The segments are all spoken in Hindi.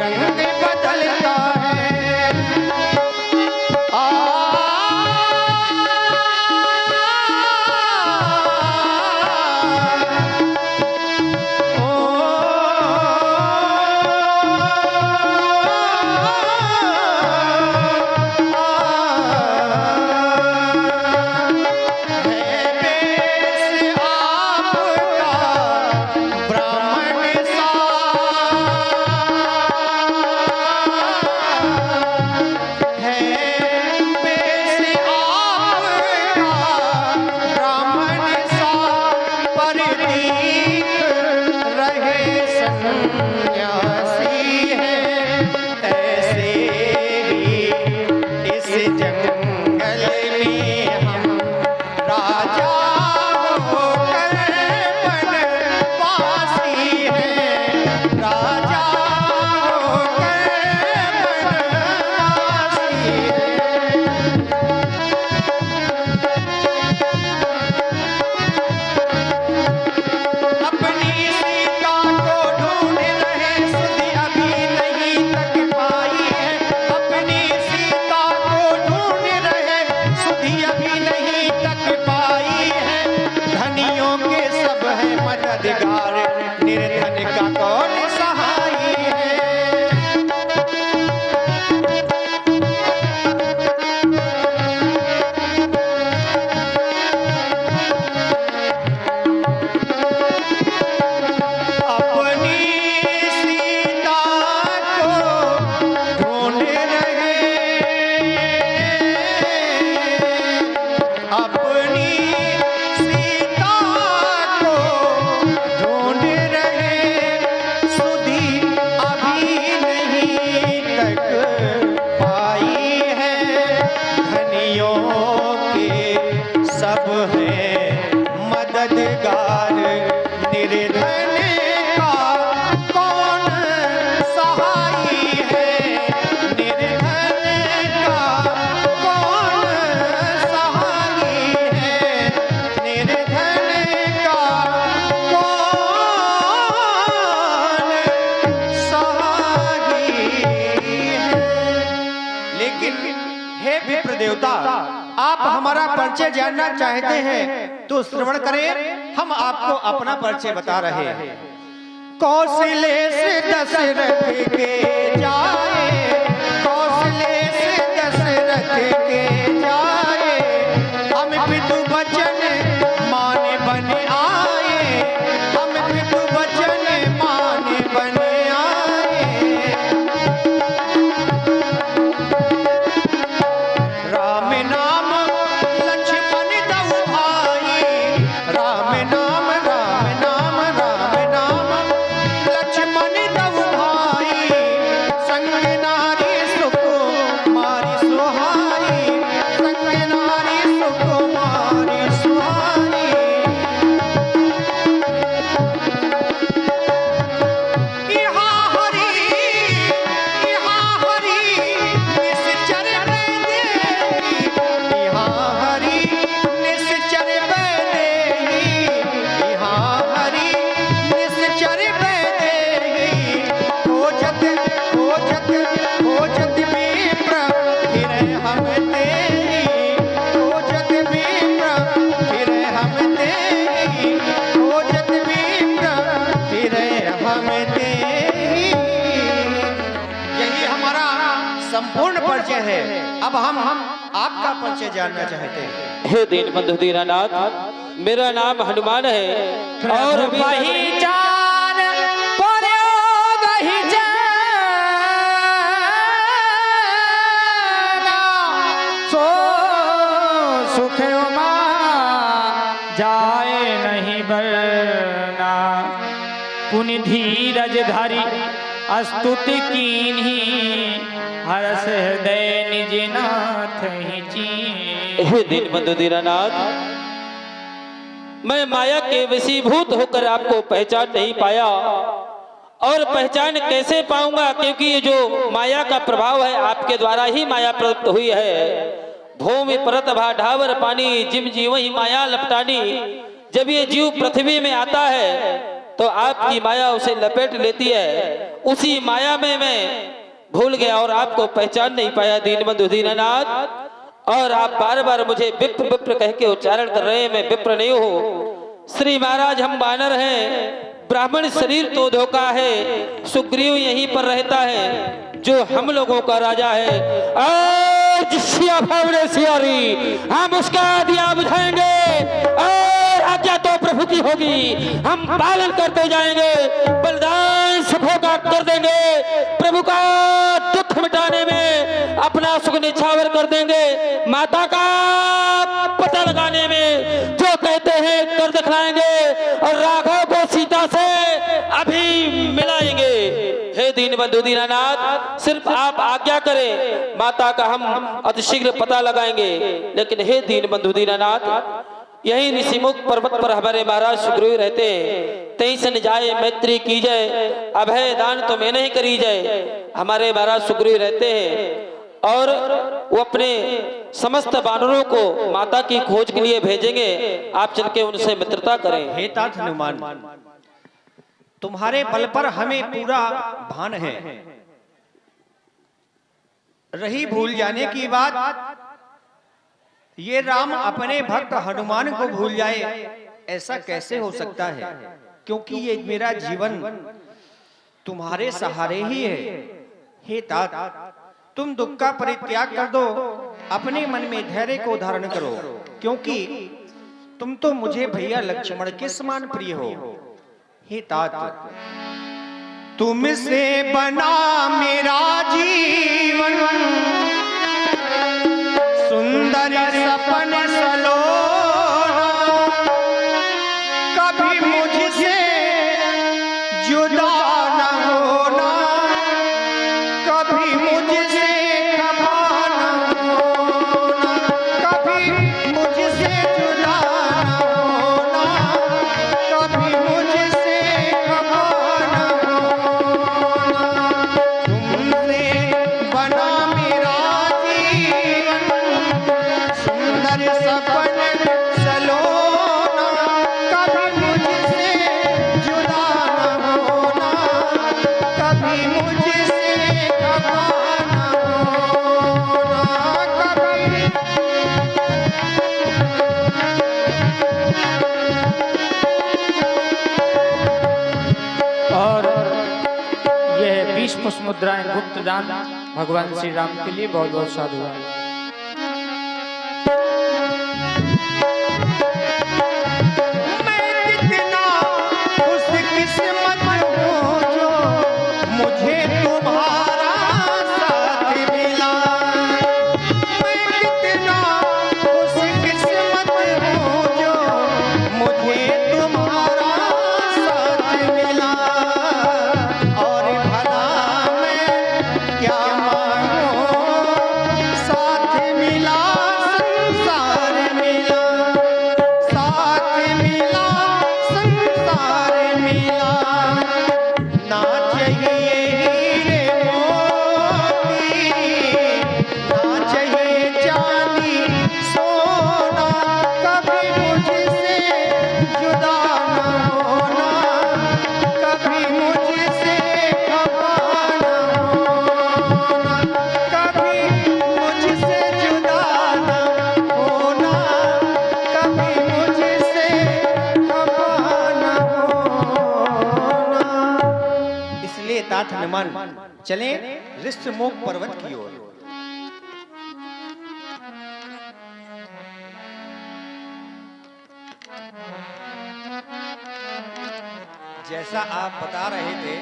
रंग बदलता है। निर्धन का कौन सहाय है। अपनी सीता को ढूंढ रहे, अपनी सब है मददगार, निर्धन का कौन सहाय है। निर्धन का कौन सहाय है। निर्धन का कौन सहाय है। लेकिन हे विप्र देवता, आप हमारा परिचय जानना चाहते हैं तो श्रवण करें, हम आपको अपना परिचय बता रहे हैं। कौशले से दशरथ के जाए, कौशले से दशरथ के जाए, हम पितु वचन माने बन आए, हम पितु वचन माने बन आए। राम नाम संपूर्ण परिचय है। अब हम आपका परिचय जानना चाहते हैं। हे दीनबंधु दीनानाथ, मेरा नाम हनुमान है और वही जान सो सुख जाए नहीं बरना, पुनि धीरज धरी स्तुति कीन्ही, हरस हृदय निज नाथ ही चीन्ही। हे दीनबंधु दीनानाथ, मैं माया के वशीभूत होकर आपको पहचान नहीं पाया और पहचान कैसे पाऊंगा, क्योंकि ये जो माया का प्रभाव है आपके द्वारा ही माया प्रयुक्त हुई है। भूमि परत भाढ़ावर पानी, जिम जीव ही माया लपटानी। जब ये जीव पृथ्वी में आता है तो आपकी माया उसे लपेट लेती है। उसी माया में मैं भूल गया और आपको पहचान नहीं पाया दीनबंधु दीनानाथ। और आप बार बार मुझे विप्र विप्र कह के उच्चारण कर रहे हैं। मैं विप्र नहीं हूँ श्री महाराज, हम वानर हैं। ब्राह्मण शरीर तो धोखा है, सुग्रीव यहीं पर रहता है जो हम लोगों का राजा है। आज सिया फावड़े सियारी हम उसका दिया बुझाएंगे और आज्ञा तो प्रभु की होगी, हम पालन करते जाएंगे। बलिदान सभोगा कर देंगे, प्रभु का दुख मिटाने में अपना सुख निछावर कर देंगे। माता का पता लगाने में जो कहते हैं कर दिखलाएंगे और राघव को सीता से अभी मिलाएंगे। हे दीनबंधु दीनानाथ, सिर्फ आप आज्ञा करें, माता का हम अतिशीघ्र पता लगाएंगे। लेकिन हे दीनबंधु दीनानाथ, यही ऋषिमुख पर्वत पर हमारे महाराज सुग्रीव रहते हैं। तई सन जाए मैत्री की जाए, अभय दान तो मैं नहीं करी जाए। हमारे महाराज सुग्रीव रहते हैं और वो अपने समस्त वानरों को माता की खोज के लिए भेजेंगे। आप चल के उनसे मित्रता करें। हे तात हनुमान, तुम्हारे बल पर हमें पूरा भान है। रही भूल जाने की बात, ये राम अपने भक्त हनुमान को भूल जाए, ऐसा कैसे हो सकता है? क्योंकि ये मेरा जीवन तुम्हारे सहारे ही है। हे तात, तुम दुख का परित्याग कर दो, अपने मन में धैर्य को धारण करो, क्योंकि तुम तो मुझे भैया लक्ष्मण के समान प्रिय हो। हे तात, तुमसे बना मेरा जीवन, सुंदर सपन सलोना, कभी मुझसे जुदा न होना, कभी मुझसे खफा न होना, कभी मुझसे जुदा न होना, कभी मुझसे खफा न होना। तुमसे बना मेरा जीवन, सुंदर सपन सलोना, कभी मुझसे जुदा न होना, कभी मुझसे खफा न होना, कभी। और यह 20 पुष्प मुद्राएं गुप्त दान भगवान श्री राम के लिए बहुत बहुत साधुवाद। मैं कितना खुशकिस्मत हूँ जो मुझे तुम्हारा साथ मिला। मैं कितना खुशकिस्मत हूँ जो मुझे तुम्हारा साथ मिला। और भला मैं क्या मांगूं, साथ मिला, संसार मिला, साथ मिला, संसार मिला। ना चाहिए हीरे मोती, ना चाहिए चांदी सोना, कभी मुझसे जुदा न होना, कभी मुझसे खफा न होना, कभी मुझसे जुदा न होना, कभी मुझसे खफा न होना। इसलिए तात हनुमान चले ऋष्यमुख पर्वत की ओर। जैसा आप बता रहे थे,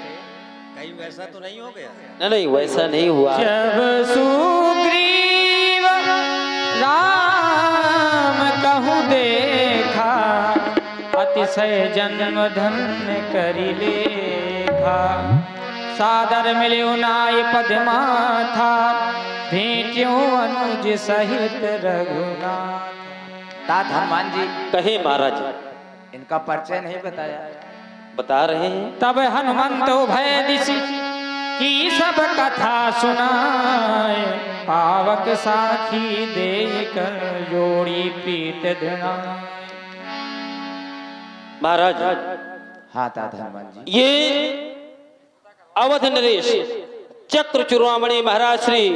कहीं वैसा तो नहीं हो गया? नहीं, वैसा नहीं हुआ। जब सुग्रीव राम कहूँ देखा, अतिशय जन्म धन्य करी लेखा। सादर मिल्यो नाय पद माथा, भेंट्यो अनुज सहित रघुनाथ। तात हनुमान जी, कहे महाराज, इनका परिचय नहीं बताया। बता रहे हैं। तब हनुमंत भय दिशि की सब कथा सुनाए, पावक साखी देकर जोड़ी प्रीत दृढ़ाए। महाराज, हाँ दादा हनुमान जी। ये अवध नरेश चक्र चूड़ामणि महाराज श्री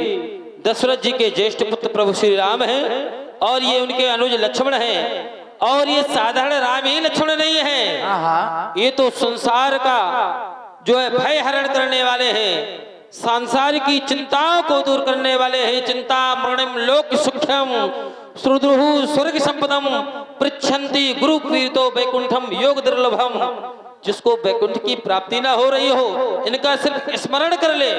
दशरथ जी के ज्येष्ठ पुत्र प्रभु श्री राम हैं और ये उनके अनुज लक्ष्मण हैं। और ये साधारण राम ही लक्ष्मण नहीं है, हाँ ये तो संसार का जो है भय हरण करने वाले हैं, संसार की चिंताओं को दूर करने वाले हैं। चिंता मरणम लोक सुख्यम सुदृहु स्वर्ग संपदम पृच्छन्ति गुरु कीर्तो वैकुंठम योग दुर्लभम। जिसको वैकुंठ की प्राप्ति ना हो रही हो, इनका सिर्फ स्मरण कर ले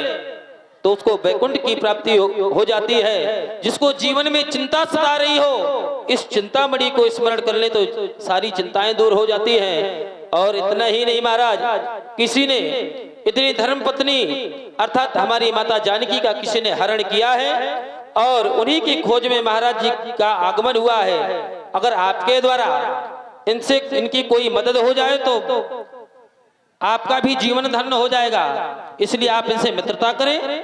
तो उसको वैकुंठ की प्राप्ति हो जाती है। जिसको जीवन में चिंता सता रही हो, इस चिंतामणि को स्मरण कर ले तो सारी चिंताएं दूर हो जाती हैं। और इतना ही नहीं महाराज, किसी ने इतनी धर्म पत्नी अर्थात हमारी माता जानकी का किसी ने हरण किया है और उन्हीं की खोज में महाराज जी का आगमन हुआ है। अगर आपके द्वारा इनसे इनकी कोई मदद हो जाए तो आपका भी जीवन धन्य हो जाएगा। इसलिए आप इनसे मित्रता करें,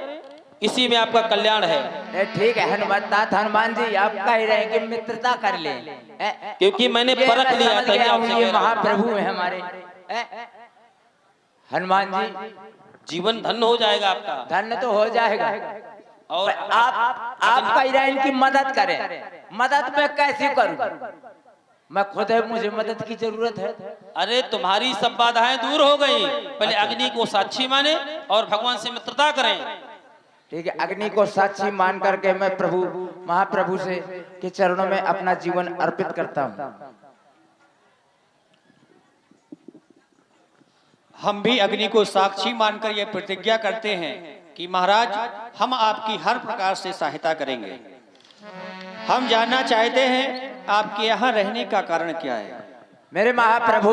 इसी में आपका कल्याण है। ठीक है हनुमान जी, आप कह रहे हैं कि मित्रता कर ले, क्योंकि मैंने परख लिया था। ये महाप्रभु है हमारे हनुमान जी, जीवन धन्य हो जाएगा आपका। धन्य तो हो जाएगा। और आप कह रहे हैं इनकी मदद करें, मदद मैं कैसे करूं? मैं खुद है, मुझे मदद की जरूरत है। अरे तुम्हारी सब बाधाएं दूर हो गई, पहले अग्नि को साक्षी माने और भगवान से मित्रता करें। ठीक है, अग्नि को साक्षी मान करके मैं प्रभु महाप्रभु से के चरणों में अपना जीवन अर्पित करता हूँ। हम भी अग्नि को साक्षी मानकर यह प्रतिज्ञा करते हैं कि महाराज हम आपकी हर प्रकार से सहायता करेंगे। हम जानना चाहते हैं आपके यहाँ रहने का कारण क्या है? मेरे महाप्रभु,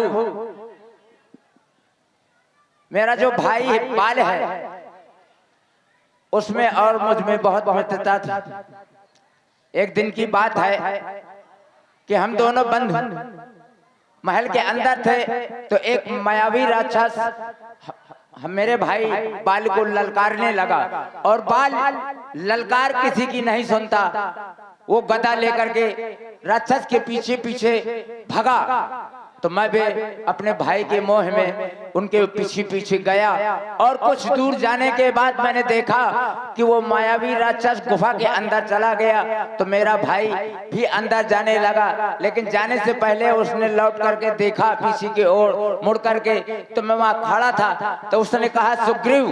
मेरा जो भाई है बाल है उसमें और मुझ में बहुत मित्रता थी। एक दिन की बात है कि हम दोनों बंधु महल के अंदर थे तो एक मायावी राक्षस मेरे भाई बाल को ललकारने लगा और बाल ललकार किसी की नहीं सुनता। वो गदा लेकर के राक्षस के पीछे पीछे भगा तो मैं भी अपने भाई के मोह में उनके पीछे पीछे गया और कुछ दूर जाने के बाद मैंने देखा कि वो मायावी राक्षस गुफा के अंदर चला गया। तो मेरा भाई भी अंदर जाने लगा, लेकिन जाने से पहले उसने लौट करके देखा पीछे की ओर मुड़ करके, तो मैं वहां खड़ा था। तो उसने कहा सुग्रीव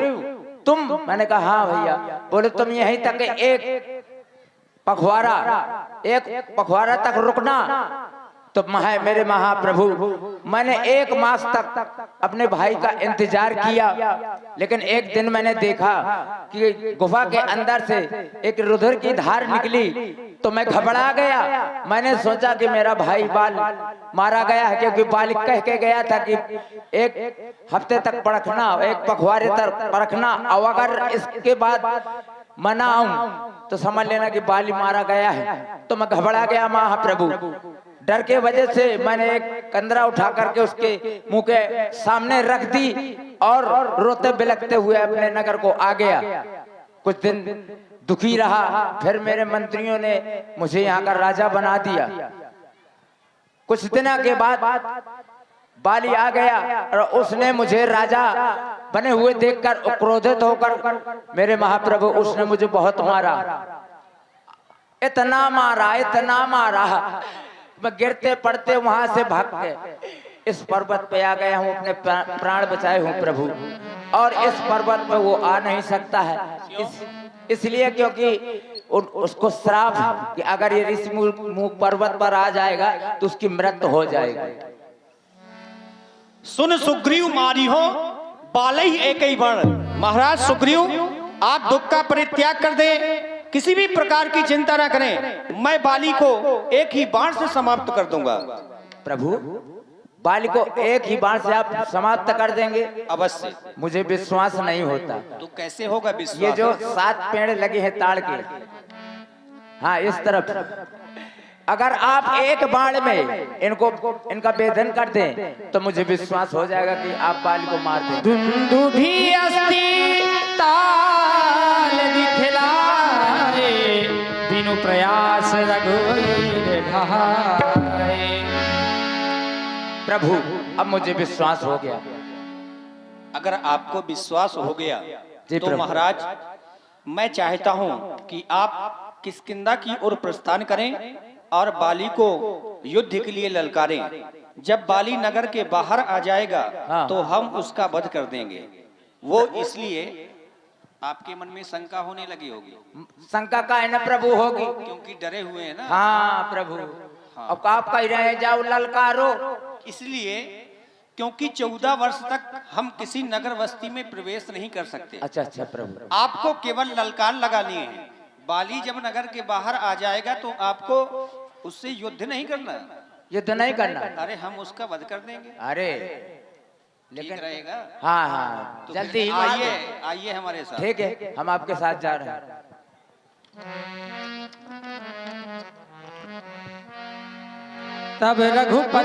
तुम? मैंने कहा हाँ भैया। बोले तुम यहीं तक एक पखवाड़ा तक रुकना। तो मेरे महाप्रभु, मैंने 1 मास तक अपने भाई का इंतजार किया, लेकिन एक दिन मैंने देखा कि गुफा के अंदर से एक रुधिर की धार निकली तो मैं घबरा गया। मैंने सोचा कि मेरा भाई बाल मारा गया है, क्योंकि बाल कह के गया था कि 1 हफ्ते तक परखना, 1 पखवाड़े तक परखना, और अगर इसके बाद मना आऊं तो समझ लेना कि बाली मारा गया है। तो मैं घबरा गया महाप्रभु। डर के वजह से मैंने एक कंदरा उठा करके उसके मुंह के सामने रख दी और रोते बिलखते हुए अपने नगर को आ गया। कुछ दिन दुखी रहा, फिर मेरे मंत्रियों ने मुझे यहाँ का राजा बना दिया। कुछ दिनों के बाद बाली आ गया और उसने मुझे राजा बने हुए देखकर क्रोधित होकर मेरे महाप्रभु उसने मुझे बहुत मारा, इतना मारा मैं गिरते पड़ते वहां से भाग के इस पर्वत पे आ गया हूँ, अपने प्राण बचाए हूँ प्रभु। और इस पर्वत पे वो आ नहीं सकता है इसलिए क्योंकि उसको श्राप है कि अगर ये ऋषि मुख पर्वत पर आ जाएगा तो उसकी मृत्यु हो जाएगी। सुन सुग्रीव मारी हो बालई एक ही बण। महाराज सुग्रीव आप दुख का परित्याग कर दें, किसी भी प्रकार की चिंता न करें, मैं बाली को एक ही बाण से समाप्त कर दूंगा। प्रभु बाली को एक ही बाण से आप समाप्त कर देंगे? अवश्य। मुझे विश्वास नहीं होता। तो कैसे होगा विश्वास? ये जो 7 पेड़ लगे हैं ताड़ के, हाँ इस तरफ, अगर आप एक बाण में इनका भेदन कर दें तो मुझे विश्वास हो जाएगा कि आप बाली को मार दें। दुंदुभी अस्ति ताल दिखलाए, बिनु प्रयास रघुवीर ढाए। प्रभु अब मुझे विश्वास हो गया। अगर आपको विश्वास हो गया जी तो प्रभु। महाराज मैं चाहता हूं कि आप किष्किंधा की ओर प्रस्थान करें और बाली को युद्ध के लिए ललकारें। जब बाली नगर के बाहर आ जाएगा हाँ। तो हम उसका वध कर देंगे। वो इसलिए आपके मन में शंका होने लगी होगी शंका का है ना प्रभु होगी, क्योंकि डरे हुए हैं ना। हाँ प्रभु। अब आप कह रहे हैं जाओ ललकारो, इसलिए क्योंकि 14 वर्ष तक हम किसी नगर बस्ती में प्रवेश नहीं कर सकते। अच्छा अच्छा प्रभु। आपको केवल ललकार लगानी है। बाली जब नगर के बाहर आ जाएगा तो आपको उससे युद्ध नहीं करना, युद्ध नहीं करना। अरे हम उसका वध कर देंगे। अरे ठीक लेकिन रहेगा। हाँ हाँ तो जल्दी ही आइए आइए हमारे साथ। ठीक है, हम आपके साथ जा रहे हैं। तब रघुपति